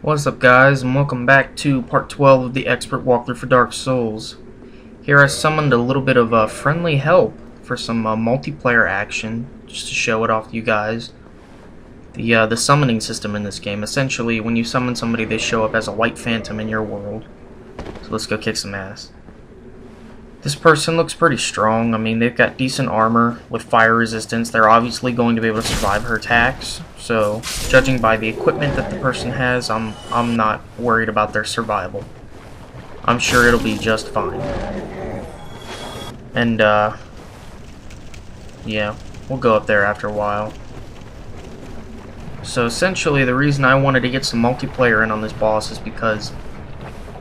What's up, guys, and welcome back to part 12 of the expert walkthrough for Dark Souls. Here I summoned a little bit of friendly help for some multiplayer action, just to show it off to you guys. The summoning system in this game, essentially when you summon somebody they show up as a white phantom in your world. So let's go kick some ass. This person looks pretty strong. I mean, they've got decent armor with fire resistance. They're obviously going to be able to survive her attacks. So, judging by the equipment that the person has, I'm not worried about their survival. I'm sure it'll be just fine. And, yeah, we'll go up there after a while. So, essentially, the reason I wanted to get some multiplayer in on this boss is because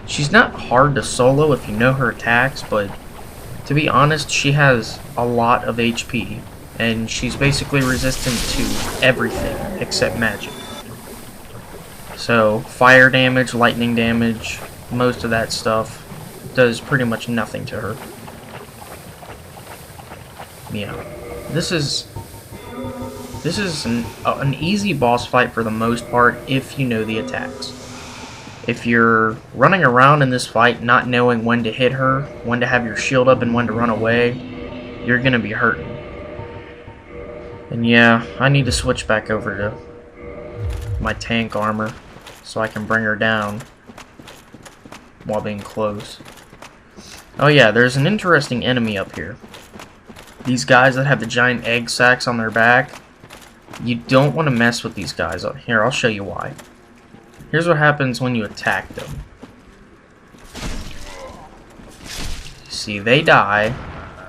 she's not hard to solo if you know her attacks, but to be honest, she has a lot of HP. And she's basically resistant to everything except magic. So, fire damage, lightning damage, most of that stuff does pretty much nothing to her. Yeah. This is an easy boss fight for the most part if you know the attacks. If you're running around in this fight not knowing when to hit her, when to have your shield up and when to run away, you're gonna be hurting. And yeah, I need to switch back over to my tank armor so I can bring her down while being close. Oh yeah, there's an interesting enemy up here. These guys that have the giant egg sacs on their back, you don't want to mess with these guys. Here, I'll show you why. Here's what happens when you attack them. See, they die,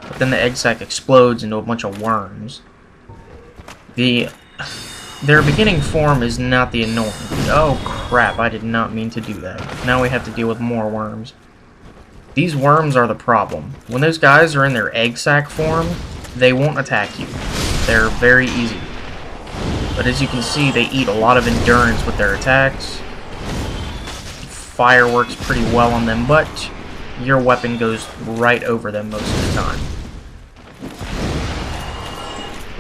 but then the egg sac explodes into a bunch of worms. Their beginning form is not the annoying. Oh crap, I did not mean to do that. Now we have to deal with more worms. These worms are the problem. When those guys are in their egg sac form, they won't attack you. They're very easy. But as you can see, they eat a lot of endurance with their attacks. Fire works pretty well on them, but your weapon goes right over them most of the time.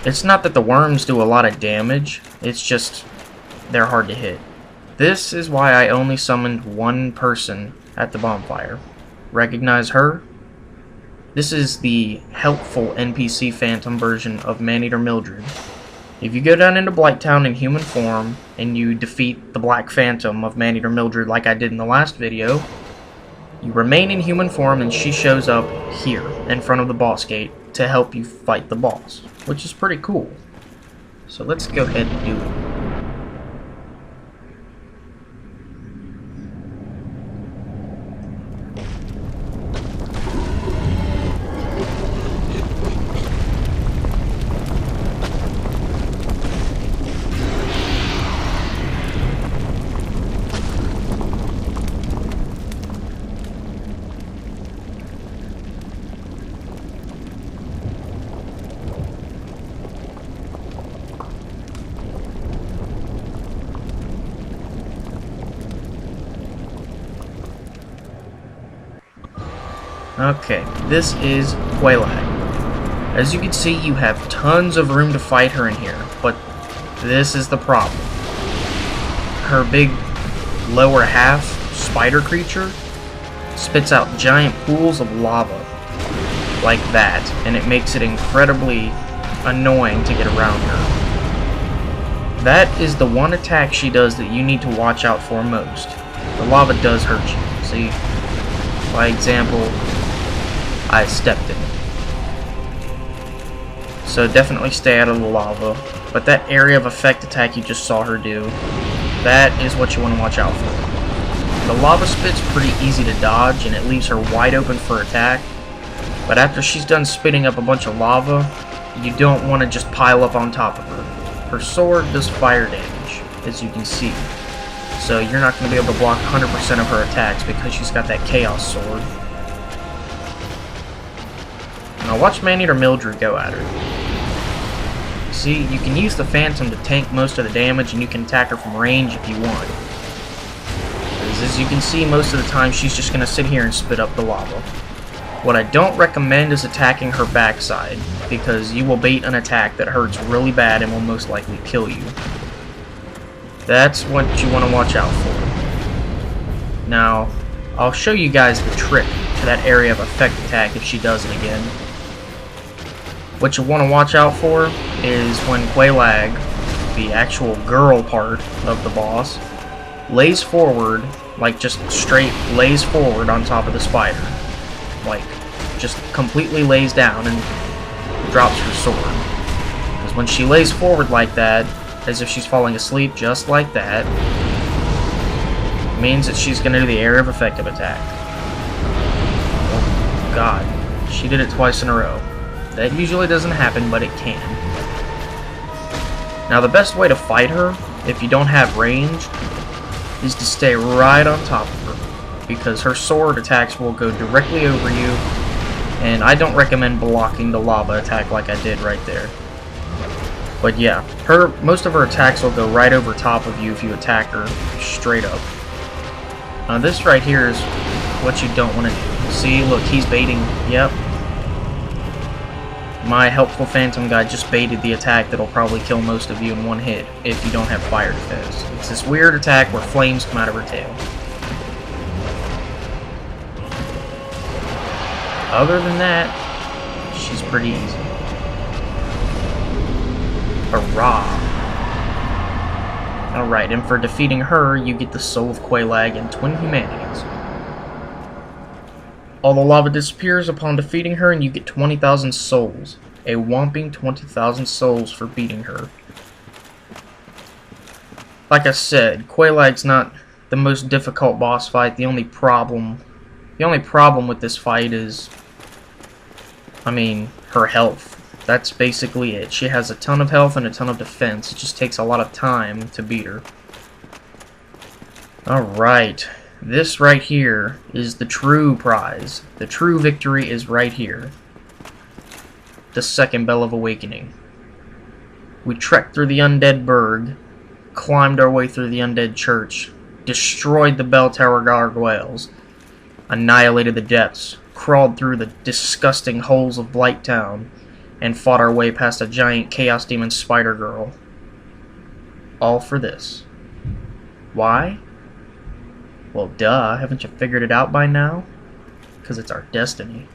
It's not that the worms do a lot of damage, it's just they're hard to hit. This is why I only summoned one person at the bonfire. Recognize her? This is the helpful NPC phantom version of Maneater Mildred. If you go down into Blighttown in human form and you defeat the Black Phantom of Maneater Mildred like I did in the last video, you remain in human form and she shows up here in front of the boss gate to help you fight the boss, which is pretty cool. So let's go ahead and do it. Okay, this is Quelaag. As you can see, you have tons of room to fight her in here, but this is the problem. Her big lower half spider creature spits out giant pools of lava like that, and it makes it incredibly annoying to get around her. That is the one attack she does that you need to watch out for most. The lava does hurt you. See, by example, I stepped in it. So definitely stay out of the lava. But that area of effect attack you just saw her do, that is what you want to watch out for. The lava spit's pretty easy to dodge and it leaves her wide open for attack. But after she's done spitting up a bunch of lava, you don't want to just pile up on top of her. Her sword does fire damage, as you can see. So you're not going to be able to block 100% of her attacks because she's got that chaos sword. Now watch Maneater Mildred go at her. See, you can use the Phantom to tank most of the damage and you can attack her from range if you want. As you can see, most of the time she's just going to sit here and spit up the lava. What I don't recommend is attacking her backside, because you will bait an attack that hurts really bad and will most likely kill you. That's what you want to watch out for. Now, I'll show you guys the trick to that area of effect attack if she does it again. What you want to watch out for is when Quelaag, the actual girl part of the boss, lays forward, like just straight lays forward on top of the spider. Like, just completely lays down and drops her sword. Because when she lays forward like that, as if she's falling asleep just like that, it means that she's going to do the area of effective attack. Oh god, she did it twice in a row. That usually doesn't happen, but it can. Now the best way to fight her, if you don't have range, is to stay right on top of her, because her sword attacks will go directly over you, and I don't recommend blocking the lava attack like I did right there. But yeah, most of her attacks will go right over top of you if you attack her straight up. Now this right here is what you don't want to do. See, look, he's baiting. Yep. My helpful phantom guy just baited the attack that'll probably kill most of you in one hit if you don't have fire defense. It's this weird attack where flames come out of her tail. Other than that, she's pretty easy. Hurrah! Alright, and for defeating her, you get the Soul of Quelaag and Twin Humanities. All the lava disappears upon defeating her, and you get 20,000 souls. A whopping 20,000 souls for beating her. Like I said, Quelaag's not the most difficult boss fight. The only problem with this fight is, I mean, her health. That's basically it. She has a ton of health and a ton of defense. It just takes a lot of time to beat her. Alright. This right here is the true prize. The true victory is right here. The second Bell of Awakening. We trekked through the Undead Burg, climbed our way through the Undead Church, destroyed the Bell Tower gargoyles, annihilated the depths, crawled through the disgusting holes of Blighttown, and fought our way past a giant Chaos Demon Spider Girl. All for this. Why? Well, duh, haven't you figured it out by now? Because it's our destiny.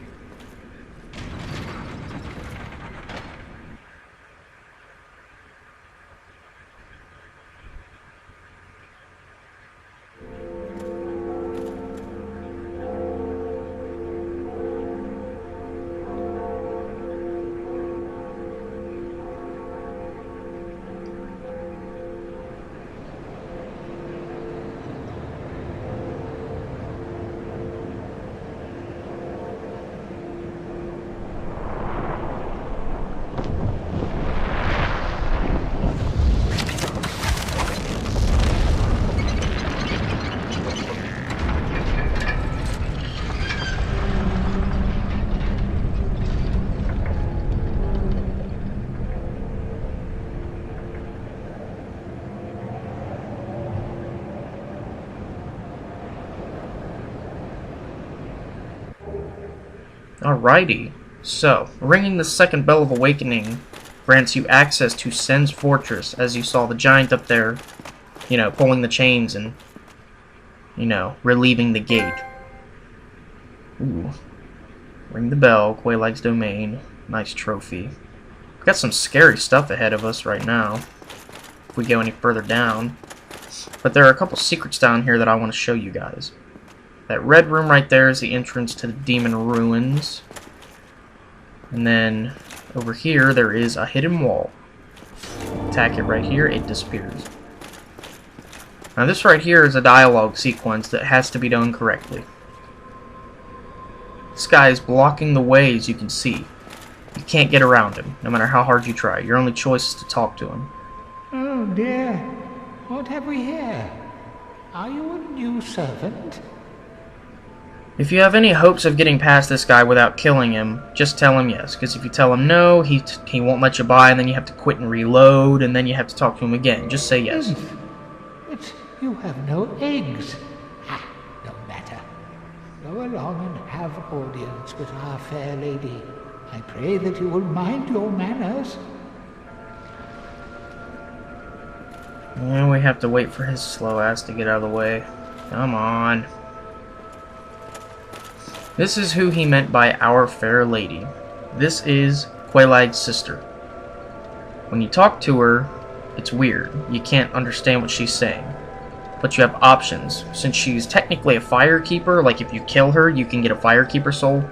Alrighty, so, ringing the second Bell of Awakening grants you access to Sen's Fortress, as you saw the giant up there, you know, pulling the chains and, you know, relieving the gate. Ooh. Ring the bell, Quelaag's domain. Nice trophy. We've got some scary stuff ahead of us right now, if we go any further down. But there are a couple secrets down here that I want to show you guys. That red room right there is the entrance to the Demon Ruins. And then over here there is a hidden wall. Attack it right here, it disappears. Now this right here is a dialogue sequence that has to be done correctly. This guy is blocking the way, as you can see. You can't get around him, no matter how hard you try. Your only choice is to talk to him. Oh dear, what have we here? Are you a new servant? If you have any hopes of getting past this guy without killing him, just tell him yes. Because if you tell him no, he won't let you by, and then you have to quit and reload, and then you have to talk to him again. Just say yes. But you have no eggs. Ah, no matter. Go along and have audience with our fair lady. I pray that you will mind your manners. And we have to wait for his slow ass to get out of the way. Come on. This is who he meant by our fair lady. This is Quelaag's sister. When you talk to her, it's weird. You can't understand what she's saying. But you have options. Since she's technically a firekeeper, like if you kill her, you can get a firekeeper soul.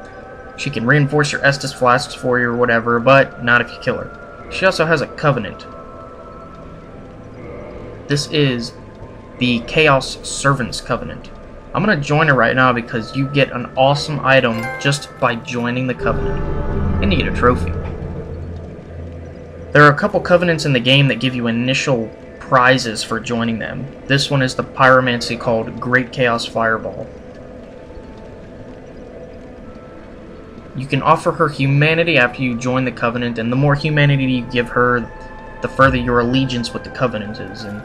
She can reinforce your Estus flasks for you or whatever, but not if you kill her. She also has a covenant. This is the Chaos Servants Covenant. I'm going to join her right now because you get an awesome item just by joining the covenant. And you get a trophy. There are a couple covenants in the game that give you initial prizes for joining them. This one is the pyromancy called Great Chaos Fireball. You can offer her humanity after you join the covenant, and the more humanity you give her, the further your allegiance with the covenant is, and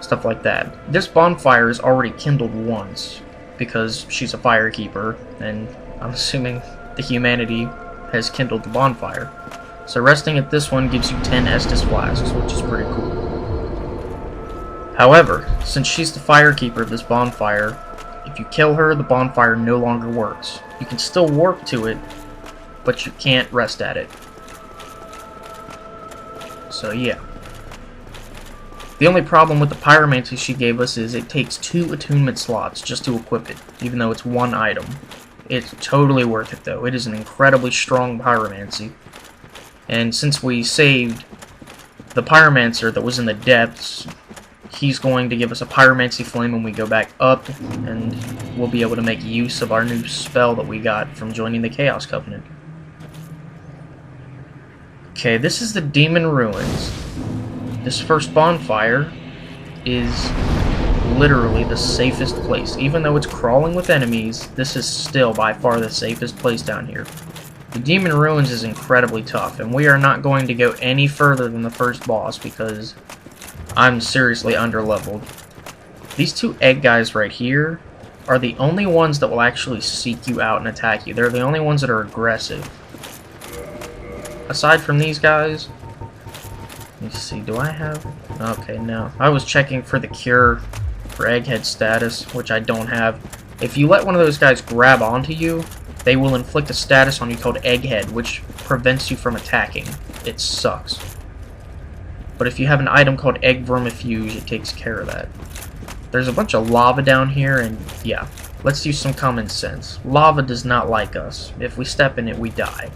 stuff like that. This bonfire is already kindled once, because she's a firekeeper, and I'm assuming the humanity has kindled the bonfire. So resting at this one gives you 10 Estus flasks, which is pretty cool. However, since she's the firekeeper of this bonfire, if you kill her, the bonfire no longer works. You can still warp to it, but you can't rest at it. So yeah. The only problem with the pyromancy she gave us is it takes 2 attunement slots just to equip it, even though it's 1 item. It's totally worth it though. It is an incredibly strong pyromancy. And since we saved the pyromancer that was in the depths, he's going to give us a pyromancy flame when we go back up, and we'll be able to make use of our new spell that we got from joining the Chaos Covenant. Okay, this is the Demon Ruins. This first bonfire is literally the safest place. Even though it's crawling with enemies, this is still by far the safest place down here. The Demon Ruins is incredibly tough, and we are not going to go any further than the first boss because I'm seriously underleveled. These 2 egg guys right here are the only ones that will actually seek you out and attack you. They're the only ones that are aggressive. Aside from these guys, let me see, do I have... Okay, no. I was checking for the cure for egghead status, which I don't have. If you let one of those guys grab onto you, they will inflict a status on you called egghead, which prevents you from attacking. It sucks. But if you have an item called Egg Vermifuge, it takes care of that. There's a bunch of lava down here, and yeah, let's use some common sense. Lava does not like us. If we step in it, we die.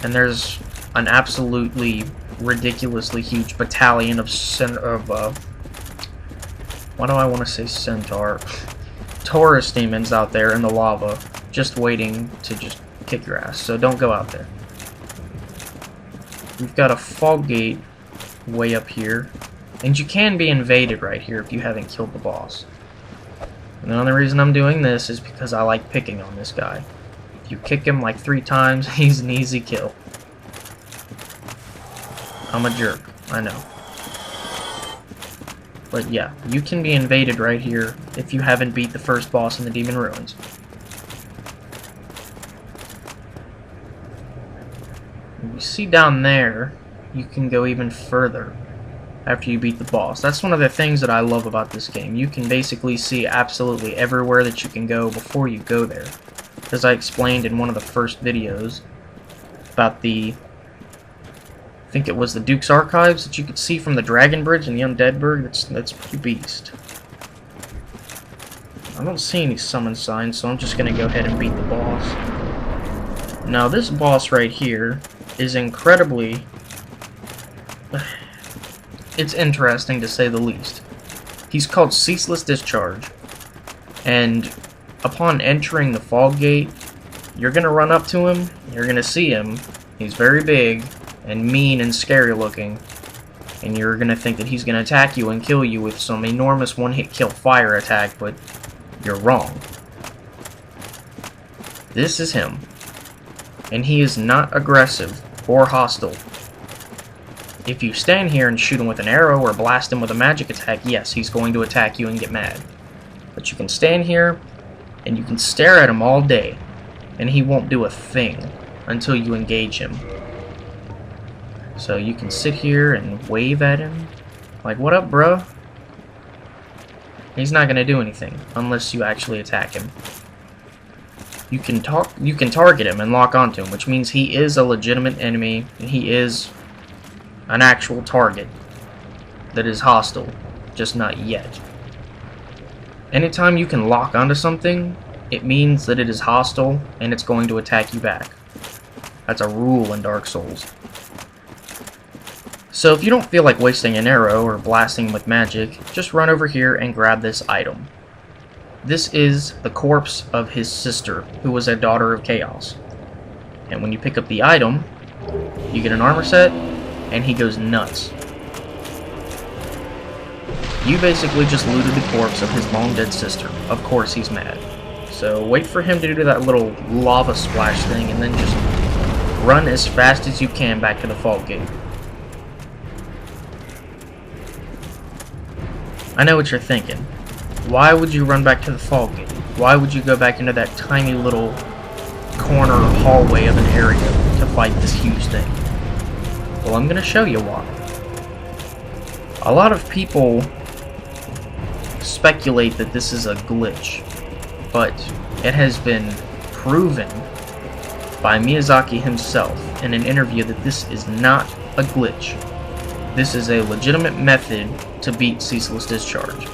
And there's an absolutely ridiculously huge battalion of why do I want to say centaur? Taurus demons out there in the lava, just waiting to just kick your ass. So don't go out there. We've got a fog gate way up here, and you can be invaded right here if you haven't killed the boss. And the only reason I'm doing this is because I like picking on this guy. If you kick him like 3 times, he's an easy kill. I'm a jerk, I know. But yeah, you can be invaded right here if you haven't beat the first boss in the Demon Ruins. You see down there, you can go even further after you beat the boss. That's one of the things that I love about this game. You can basically see absolutely everywhere that you can go before you go there. As I explained in one of the first videos about the... I think it was the Duke's Archives that you could see from the Dragon Bridge and the Undeadburg. That's pretty beast. I don't see any summon signs, so I'm just going to go ahead and beat the boss. Now this boss right here is incredibly... It's interesting to say the least. He's called Ceaseless Discharge, and upon entering the fog gate, you're going to run up to him, you're going to see him, he's very big, and mean and scary looking, and you're going to think that he's going to attack you and kill you with some enormous one-hit kill fire attack, but you're wrong. This is him, and he is not aggressive or hostile. If you stand here and shoot him with an arrow or blast him with a magic attack, yes, he's going to attack you and get mad. But you can stand here and you can stare at him all day, and he won't do a thing until you engage him. So you can sit here and wave at him, like, what up, bruh? He's not going to do anything unless you actually attack him. you can target him and lock onto him, which means he is a legitimate enemy and he is an actual target that is hostile, just not yet. Anytime you can lock onto something, it means that it is hostile and it's going to attack you back. That's a rule in Dark Souls. So if you don't feel like wasting an arrow or blasting with magic, just run over here and grab this item. This is the corpse of his sister, who was a daughter of Chaos. And when you pick up the item, you get an armor set, and he goes nuts. You basically just looted the corpse of his long-dead sister. Of course he's mad. So wait for him to do that little lava splash thing, and then just run as fast as you can back to the Fault Gate. I know what you're thinking. Why would you run back to the Fault Gate? Why would you go back into that tiny little corner hallway of an area to fight this huge thing? Well, I'm going to show you why. A lot of people speculate that this is a glitch, but it has been proven by Miyazaki himself in an interview that this is not a glitch. This is a legitimate method to beat Ceaseless Discharge.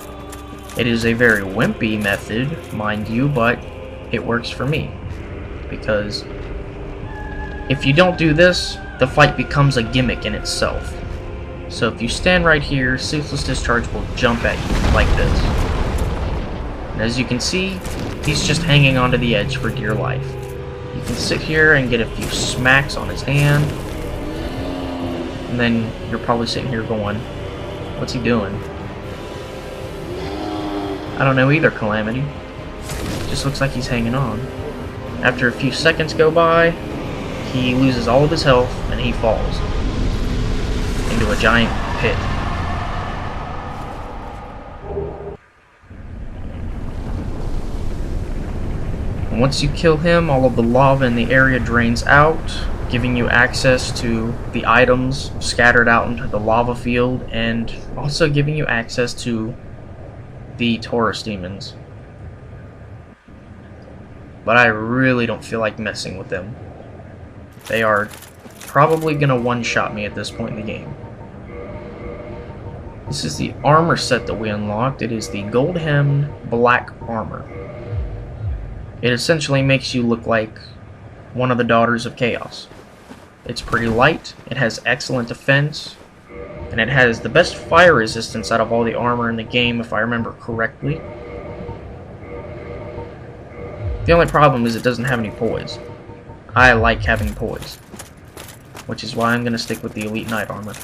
It is a very wimpy method, mind you, but it works for me. Because if you don't do this, the fight becomes a gimmick in itself. So if you stand right here, Ceaseless Discharge will jump at you like this. And as you can see, he's just hanging onto the edge for dear life. You can sit here and get a few smacks on his hand. And then you're probably sitting here going, what's he doing? I don't know either, Calamity. Just looks like he's hanging on. After a few seconds go by, he loses all of his health and he falls into a giant pit. And once you kill him, all of the lava in the area drains out, giving you access to the items scattered out into the lava field, and also giving you access to the Taurus demons. But I really don't feel like messing with them. They are probably going to one-shot me at this point in the game. This is the armor set that we unlocked. It is the gold-hemmed black armor. It essentially makes you look like one of the daughters of Chaos. It's pretty light, it has excellent defense, and it has the best fire resistance out of all the armor in the game, if I remember correctly. The only problem is it doesn't have any poise. I like having poise, which is why I'm going to stick with the Elite Knight armor.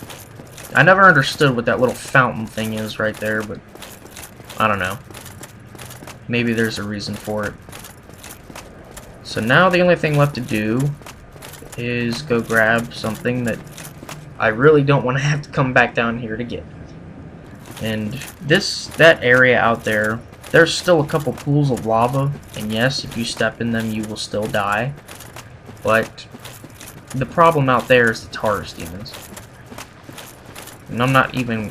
I never understood what that little fountain thing is right there, but I don't know. Maybe there's a reason for it. So now the only thing left to do is go grab something that I really don't want to have to come back down here to get. And that area out there, there's still a couple pools of lava, and yes, if you step in them you will still die. But the problem out there is the Taurus demons. And I'm not even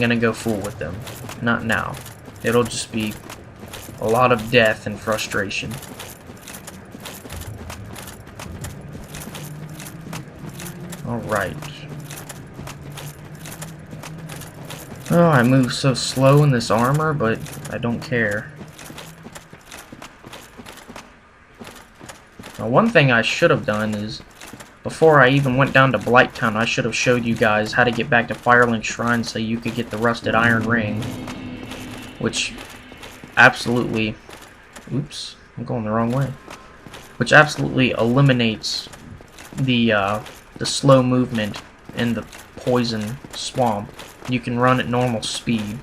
gonna go fool with them. Not now. It'll just be a lot of death and frustration. Alright. Oh, I move so slow in this armor, but I don't care. Now, one thing I should have done is, before I even went down to Blighttown, I should have showed you guys how to get back to Firelink Shrine so you could get the rusted iron ring. Which absolutely... Oops, I'm going the wrong way. Which absolutely eliminates the slow movement in the poison swamp. You can run at normal speed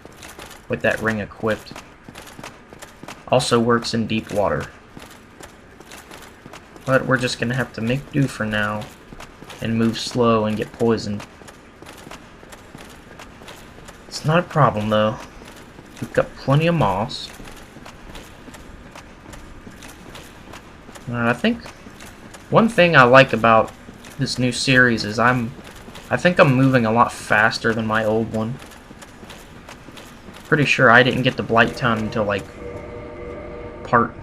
with that ring equipped. Also works in deep water. But we're just gonna have to make do for now and move slow and get poisoned. It's not a problem though. We've got plenty of moss. I think one thing I like about this new series is I think I'm moving a lot faster than my old one. Pretty sure I didn't get to Blighttown until like part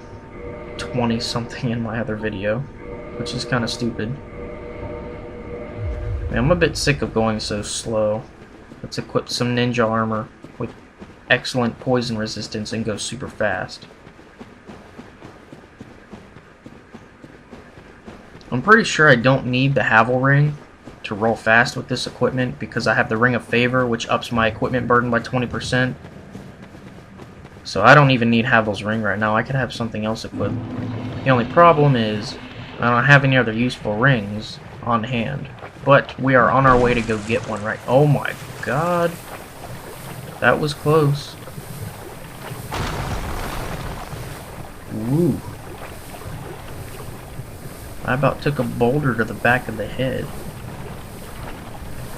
20 something in my other video, which is kind of stupid. Man, I'm a bit sick of going so slow. Let's equip some ninja armor with excellent poison resistance and go super fast. I'm pretty sure I don't need the Havel Ring to roll fast with this equipment because I have the Ring of Favor, which ups my equipment burden by 20%. So I don't even need Havel's Ring right now. I could have something else equipped. The only problem is I don't have any other useful rings on hand. But we are on our way to go get one right. Oh my god. That was close. Ooh. I about took a boulder to the back of the head.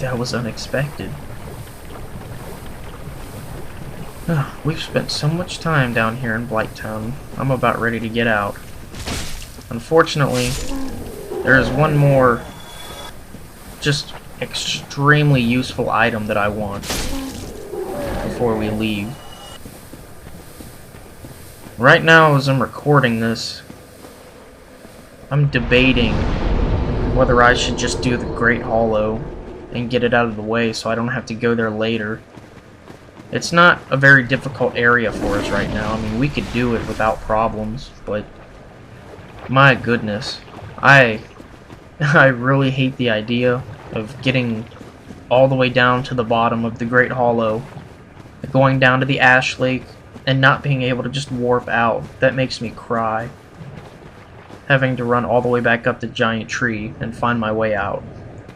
That was unexpected. We've spent so much time down here in Blighttown. I'm about ready to get out. Unfortunately, there is one more just extremely useful item that I want before we leave. Right now, as I'm recording this, I'm debating whether I should just do the Great Hollow and get it out of the way so I don't have to go there later. It's not a very difficult area for us right now. I mean, we could do it without problems, but my goodness, I really hate the idea of getting all the way down to the bottom of the Great Hollow, going down to the Ash Lake, and not being able to just warp out. That makes me cry. Having to run all the way back up the giant tree and find my way out.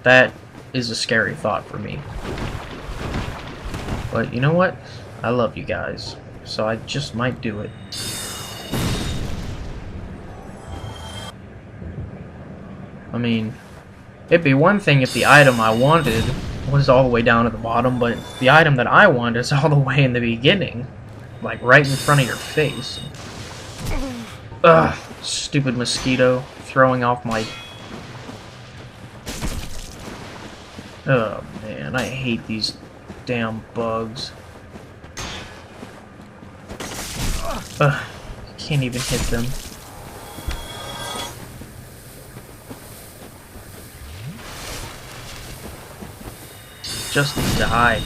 That is a scary thought for me. But you know what? I love you guys, so I just might do it. I mean, it'd be one thing if the item I wanted was all the way down at the bottom, but the item that I want is all the way in the beginning. Like, right in front of your face. Ugh, stupid mosquito throwing off my... Oh, man, I hate these damn bugs. Ugh, can't even hit them. Just die.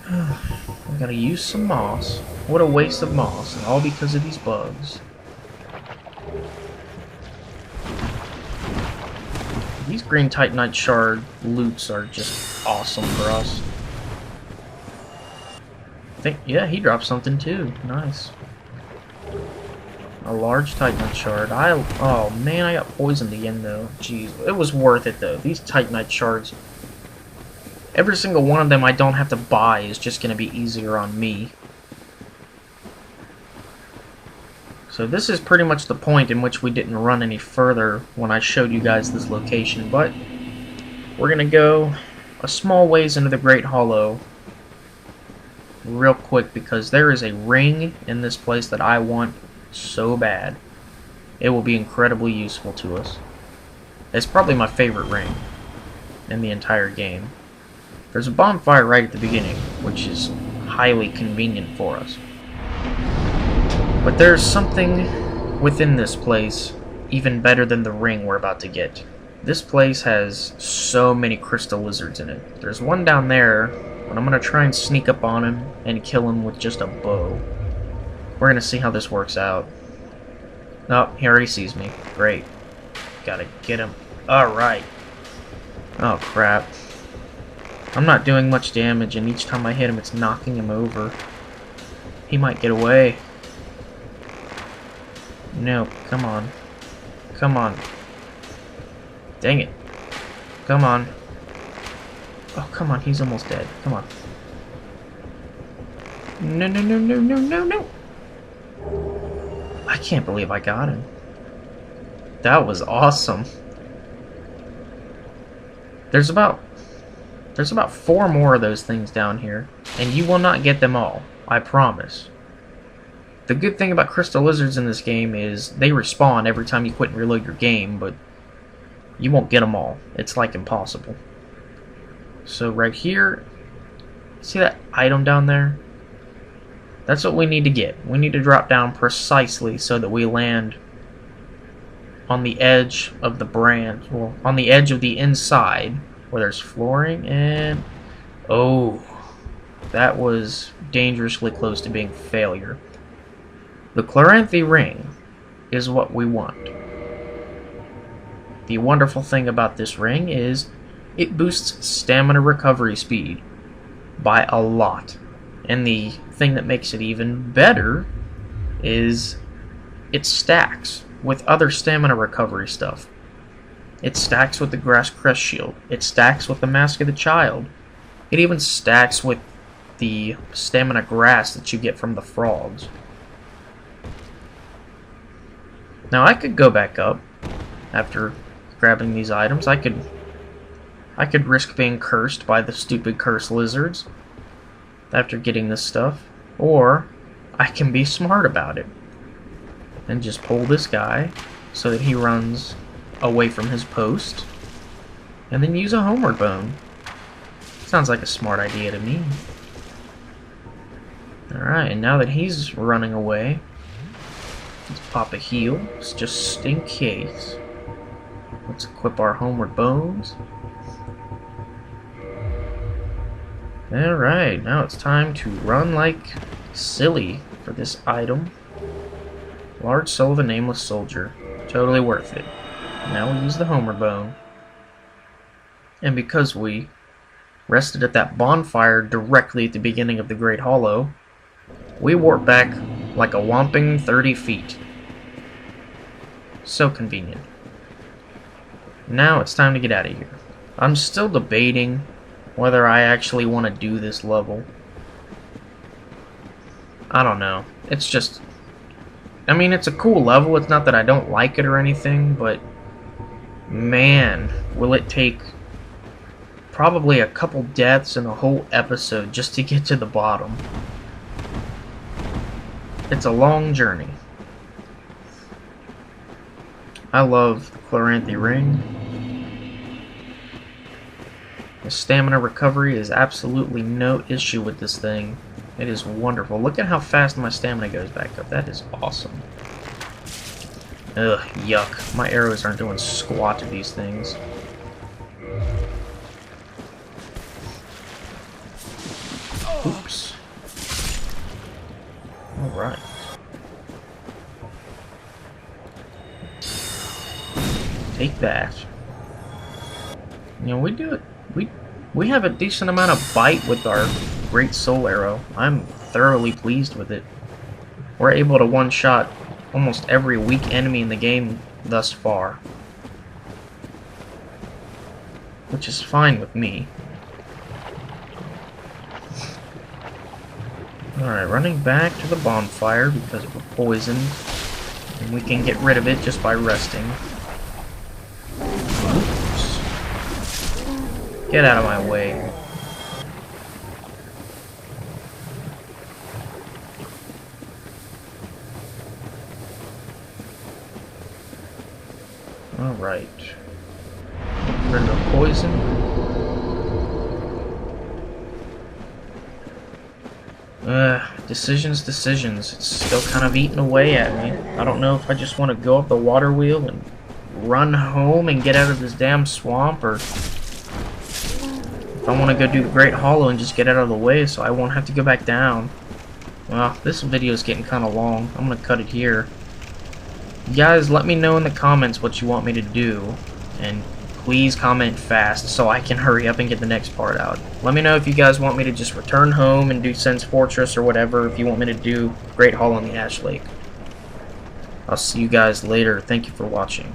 I gotta use some moss. What a waste of moss, and all because of these bugs. These green titanite shard loots are just awesome for us. I think, yeah, he dropped something too. Nice. A large titanite shard. Oh man, I got poisoned again though. Jeez, it was worth it though. These titanite shards, every single one of them I don't have to buy is just going to be easier on me. So this is pretty much the point in which we didn't run any further when I showed you guys this location, but we're going to go a small ways into the Great Hollow real quick because there is a ring in this place that I want so bad. It will be incredibly useful to us. It's probably my favorite ring in the entire game. There's a bonfire right at the beginning, which is highly convenient for us. But there's something within this place even better than the ring we're about to get. This place has so many crystal lizards in it. There's one down there, but I'm going to try and sneak up on him and kill him with just a bow. We're going to see how this works out. Oh, he already sees me. Great. Gotta get him. Alright. Oh, crap. I'm not doing much damage, and each time I hit him, it's knocking him over. He might get away. No, come on. Come on. Dang it. Come on. Oh, come on, he's almost dead. Come on. No, no, no, no, no, no, no! I can't believe I got him. That was awesome. There's about 4 more of those things down here, and you will not get them all, I promise. The good thing about crystal lizards in this game is they respawn every time you quit and reload your game, but you won't get them all. It's like impossible. So right here, see that item down there? That's what we need to get. We need to drop down precisely so that we land on the edge of the branch, well, on the edge of the inside where there's flooring, and oh, that was dangerously close to being failure. The Chloranthy ring is what we want. The wonderful thing about this ring is it boosts stamina recovery speed by a lot. And the thing that makes it even better is it stacks with other stamina recovery stuff. It stacks with the Grass Crest Shield. It stacks with the Mask of the Child. It even stacks with the stamina grass that you get from the frogs. Now I could go back up after grabbing these items. I could risk being cursed by the stupid curse lizards after getting this stuff, or I can be smart about it and just pull this guy so that he runs away from his post, and then use a homeward bone. Sounds like a smart idea to me. Alright, and now that he's running away, let's pop a heal, just in case. Let's equip our homeward bones. Alright, now it's time to run like silly for this item. Large soul of a nameless soldier. Totally worth it. Now we use the homeward bone. And because we rested at that bonfire directly at the beginning of the Great Hollow, we warp back like a whomping 30 feet. So convenient. Now it's time to get out of here. I'm still debating whether I actually want to do this level. I don't know. It's just... I mean, it's a cool level. It's not that I don't like it or anything, but... man, will it take probably a couple deaths and a whole episode just to get to the bottom. It's a long journey. I love the Chloranthy ring. The stamina recovery is absolutely no issue with this thing. It is wonderful. Look at how fast my stamina goes back up. That is awesome. Ugh, yuck. My arrows aren't doing squat to these things. Oops. Alright. Take that. You know, we do it. We have a decent amount of bite with our Great Soul Arrow. I'm thoroughly pleased with it. We're able to one-shot almost every weak enemy in the game thus far, which is fine with me. Alright, running back to the bonfire because we're poisoned, and we can get rid of it just by resting. Oops. Get out of my way. Alright. Rid of the poison. Decisions. It's still kind of eating away at me. I don't know if I just want to go up the water wheel and run home and get out of this damn swamp, or if I want to go do the Great Hollow and just get out of the way so I won't have to go back down. Well, this video is getting kind of long. I'm going to cut it here. You guys, let me know in the comments what you want me to do, and please comment fast so I can hurry up and get the next part out. Let me know if you guys want me to just return home and do Sen's Fortress or whatever, if you want me to do Great Hall on the Ash Lake. I'll see you guys later. Thank you for watching.